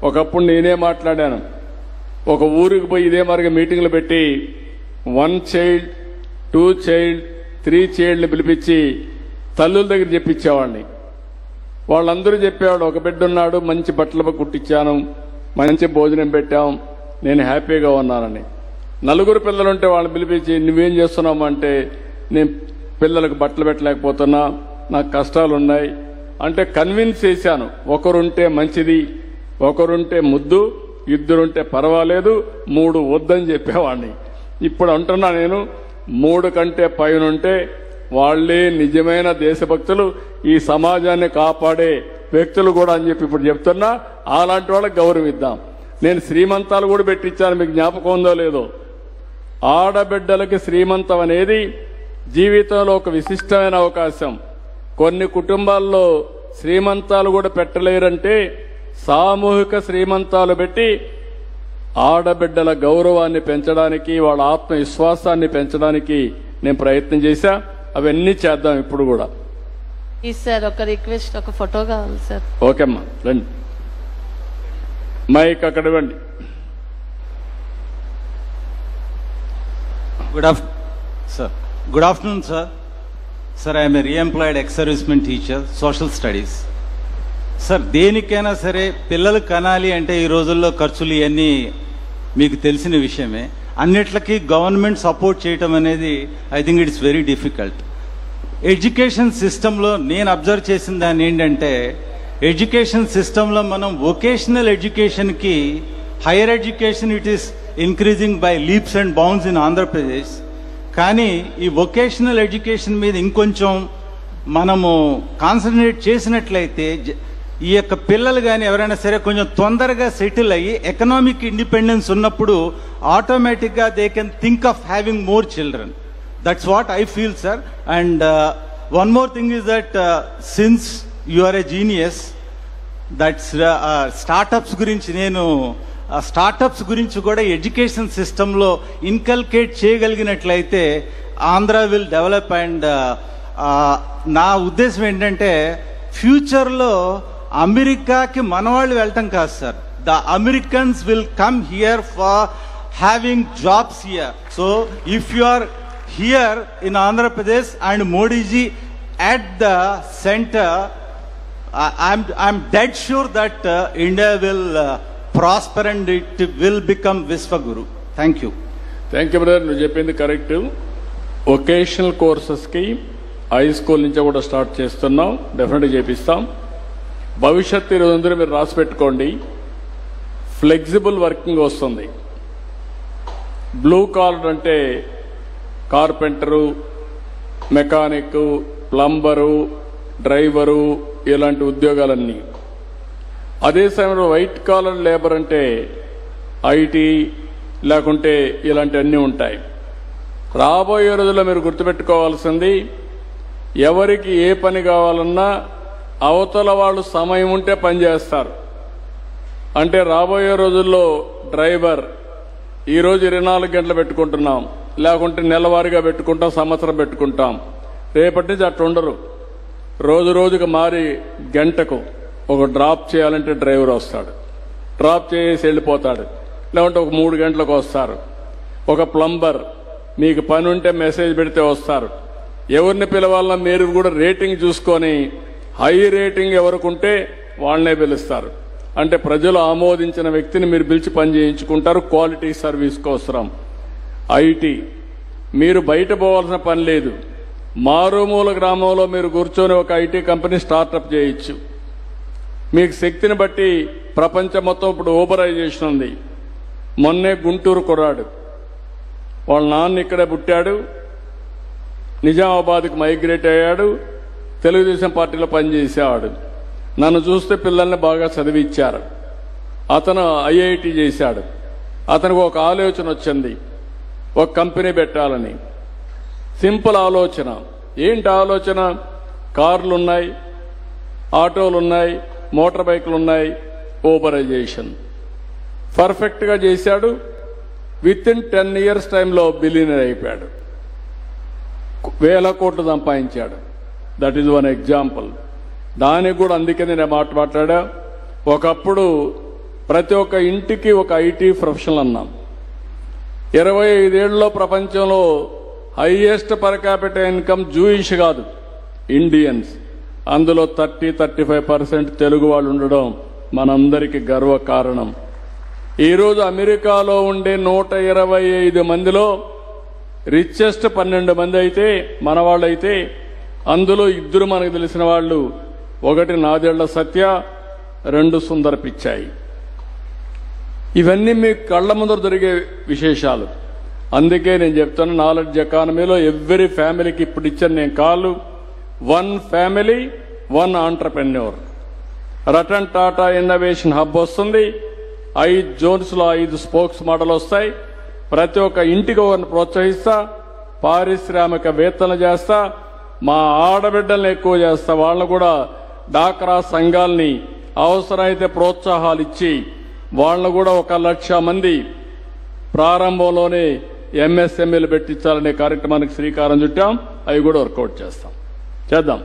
ఒకప్పుడు నేనే మాట్లాడాను. ఒక ఊరికి పోయి ఇదే మరిగా మీటింగ్లు పెట్టి 1 చైల్డ్ 2 చైల్డ్ 3 చైల్డ్ని పిలిపించి తల్లుల దగ్గర చెప్పించేవాడిని. వాళ్ళందరూ చెప్పేవాడు, ఒక బిడ్డ ఉన్నాడు, మంచి బట్టలు కుట్టించాను, మంచి భోజనం పెట్టాం, నేను హ్యాపీగా ఉన్నానని. 4 పిల్లలుంటే వాళ్ళని పిలిపించి నువ్వేం చేస్తున్నావు అంటే, నేను పిల్లలకు బట్టలు పెట్టలేకపోతున్నా, నాకు కష్టాలు ఉన్నాయి అంటే కన్విన్స్ చేశాను. ఒకరుంటే మంచిది, ఒకరుంటే ముద్దు, 2 పర్వాలేదు, 3 వద్దని చెప్పేవాడిని. ఇప్పుడు అంటున్నా నేను 3 కంటే పైనుంటే వాళ్లే నిజమైన దేశభక్తులు, ఈ సమాజాన్ని కాపాడే వ్యక్తులు కూడా అని చెప్పి ఇప్పుడు చెప్తున్నా. అలాంటి వాళ్ళకి గౌరవిద్దాం. నేను శ్రీమంతాలు కూడా పెట్టించాను, మీకు జ్ఞాపకం ఉందో లేదో. ఆడబిడ్డలకి శ్రీమంతం అనేది జీవితంలో ఒక విశిష్టమైన అవకాశం. కొన్ని కుటుంబాల్లో శ్రీమంతాలు కూడా పెట్టలేరంటే సామూహిక శ్రీమంతాలు పెట్టి ఆడబిడ్డల గౌరవాన్ని పెంచడానికి, వాళ్ళ ఆత్మవిశ్వాసాన్ని పెంచడానికి నేను ప్రయత్నం చేశా. అవన్నీ చేద్దాం ఇప్పుడు కూడా. సార్ ఒక రిక్వెస్ట్, ఒక ఫోటో కావాలి సార్. ఓకే అమ్మా, రండి. మైక్ అక్కడ ఇవ్వండి. Good afternoon, sir. Sir, I am a re-employed ex-serviceman teacher, social studies. Sir, దేనికైనా సరే పిల్లలు కనాలి అంటే ఈ రోజుల్లో ఖర్చులు ఇవన్నీ మీకు తెలిసిన విషయమే. అన్నిట్లకి గవర్నమెంట్ సపోర్ట్ చేయటం అనేది I think it's very difficult. Education సిస్టంలో నేను అబ్జర్వ్ చేసిన దాన్ని ఏంటంటే, ఎడ్యుకేషన్ సిస్టంలో మనం వొకేషనల్ ఎడ్యుకేషన్కి, higher education it is increasing by leaps and bounds in Andhra Pradesh. కానీ ఈ వొకేషనల్ ఎడ్యుకేషన్ మీద ఇంకొంచెం మనము కాన్సన్ట్రేట్ చేసినట్లయితే ఈ యొక్క పిల్లలు కానీ ఎవరైనా సరే కొంచెం తొందరగా సెటిల్ అయ్యి ఎకనామిక్ ఇండిపెండెన్స్ ఉన్నప్పుడు ఆటోమేటిక్గా they can think of having more children. That's what I feel, sir. And one more thing is that since you are a genius, that's startups గురించి నేను స్టార్టప్స్ గురించి కూడా ఎడ్యుకేషన్ సిస్టంలో inculcate చేయగలిగినట్లయితే Andhra will develop. And నా ఉద్దేశం ఏంటంటే, ఫ్యూచర్లో అమెరికాకి మనవాళ్ళు వెళ్ళటం కాదు sir, the Americans will come here for having jobs here. So if you are here in Andhra Pradesh and Modiji at the center, I'm dead sure that India will prosper and it will become Viswaguru. Thank you. Thank you brother. నువ్వు చెప్పింది correct. Vocational కోర్సెస్కి high school నుంచి కూడా start చేస్తున్నాం, డెఫినెట్గా చేపిస్తాం. భవిష్యత్తు ఈరోజు మీరు రాసి పెట్టుకోండి. ఫ్లెక్సిబుల్ వర్కింగ్ వస్తుంది. బ్లూ కాలర్ అంటే కార్పెంటరు, మెకానిక్, ప్లంబరు, డ్రైవరు, ఇలాంటి ఉద్యోగాలన్నీ. అదే సమయంలో వైట్ కాలర్ లేబర్ అంటే ఐటీ లేకుంటే ఇలాంటివన్నీ ఉంటాయి. రాబోయే రోజుల్లో మీరు గుర్తుపెట్టుకోవాల్సింది, ఎవరికి ఏ పని కావాలన్నా అవతల వాళ్ళు సమయం ఉంటే పని చేస్తారు. అంటే రాబోయే రోజుల్లో డ్రైవర్ ఈరోజు 24 గంటలు పెట్టుకుంటున్నాం, లేకుంటే నెలవారీగా పెట్టుకుంటాం, సంవత్సరం పెట్టుకుంటాం. రేపటి నుంచి అట్లా ఉండరు. రోజు రోజుకు మారి గంటకు ఒక డ్రాప్ చేయాలంటే డ్రైవర్ వస్తాడు, డ్రాప్ చేసి వెళ్ళిపోతాడు. లేకుంటే ఒక 3 గంటలకు వస్తారు. ఒక ప్లంబర్ మీకు పని ఉంటే మెసేజ్ పెడితే వస్తారు. ఎవరిని పిలవాలన్నా మీరు కూడా రేటింగ్ చూసుకొని హై రేటింగ్ ఎవరికుంటే వాళ్ళనే పిలుస్తారు. అంటే ప్రజలు ఆమోదించిన వ్యక్తిని మీరు పిలిచి పని చేయించుకుంటారు. క్వాలిటీ సర్వీస్ కోసరం. ఐటీ మీరు బయట పోవాల్సిన పని లేదు. మారుమూల గ్రామంలో మీరు కూర్చొని ఒక ఐటీ కంపెనీ స్టార్టప్ చేయొచ్చు. మీకు శక్తిని బట్టి ప్రపంచం మొత్తం ఇప్పుడు ఓబరైజేషన్ ఉంది. మొన్నే గుంటూరు కుర్రాడు, వాళ్ళ నాన్న ఇక్కడే పుట్టాడు, నిజామాబాద్కి మైగ్రేట్ అయ్యాడు, తెలుగుదేశం పార్టీలో పనిచేసేవాడు. నన్ను చూస్తే పిల్లల్ని బాగా చదివించారు. అతను ఐఐటి చేశాడు. అతనికి ఒక ఆలోచన వచ్చింది, ఒక కంపెనీ పెట్టాలని. సింపుల్ ఆలోచన. ఏంటి ఆలోచన? కార్లు ఉన్నాయి, ఆటోలు ఉన్నాయి, మోటార్ బైకులు ఉన్నాయి, ఓబరైజేషన్. పర్ఫెక్ట్గా చేశాడు. విత్-ఇన్ 10 years టైంలో బిలియనర్ అయిపోయాడు, 1000 కోట్లు సంపాదించాడు. That is one example. దానికి కూడా అందుకే నేను మాట్లాడా. ఒకప్పుడు ప్రతి ఒక్క ఇంటికి ఒక ఐటీ ప్రొఫెషనల్ అన్నాం. 25 ఏళ్లలో ప్రపంచంలో highest per capital income Jewish కాదు, ఇండియన్స్. అందులో 30-35% తెలుగు వాళ్ళు ఉండడం మనందరికీ గర్వ కారణం. ఈరోజు అమెరికాలో ఉండే 125 మందిలో రిచెస్ట్ 12 మంది అయితే మన వాళ్ళైతే, అందులో 2 మనకు తెలిసిన వాళ్ళు. 1 నాదెళ్ల సత్య, 2 సుందర పిచ్చాయి. ఇవన్నీ మీ కళ్ళ ముందర జరిగే విశేషాలు. అందుకే నేను చెప్తాను, నాలెడ్జ్ ఎకానమీలో ఎవ్రీ ఫ్యామిలీకి ఇప్పుడు ఇచ్చాను నేను call. 1 family 1 entrepreneur. Ratan Tata innovation hub వస్తుంది. 5 జోన్స్లో 5 స్పోక్స్ మోడల్ వస్తాయి. ప్రతి ఒక్క ఇంటికి ఒకరిని ప్రోత్సహిస్తా, పారిశ్రామికవేత్తలు చేస్తా, మా ఆడబిడ్డల్ని ఎక్కువ చేస్తా. వాళ్ళని కూడా డాక్రా సంఘాలని అవసరమైతే ప్రోత్సాహాలు ఇచ్చి వాళ్ళను కూడా 1 లక్ష మంది ప్రారంభంలోనే ఎంఎస్ఎంఈలు పెట్టించాలనే కార్యక్రమానికి శ్రీకారం చుట్టాం. అవి కూడా వర్కౌట్ చేద్దాం.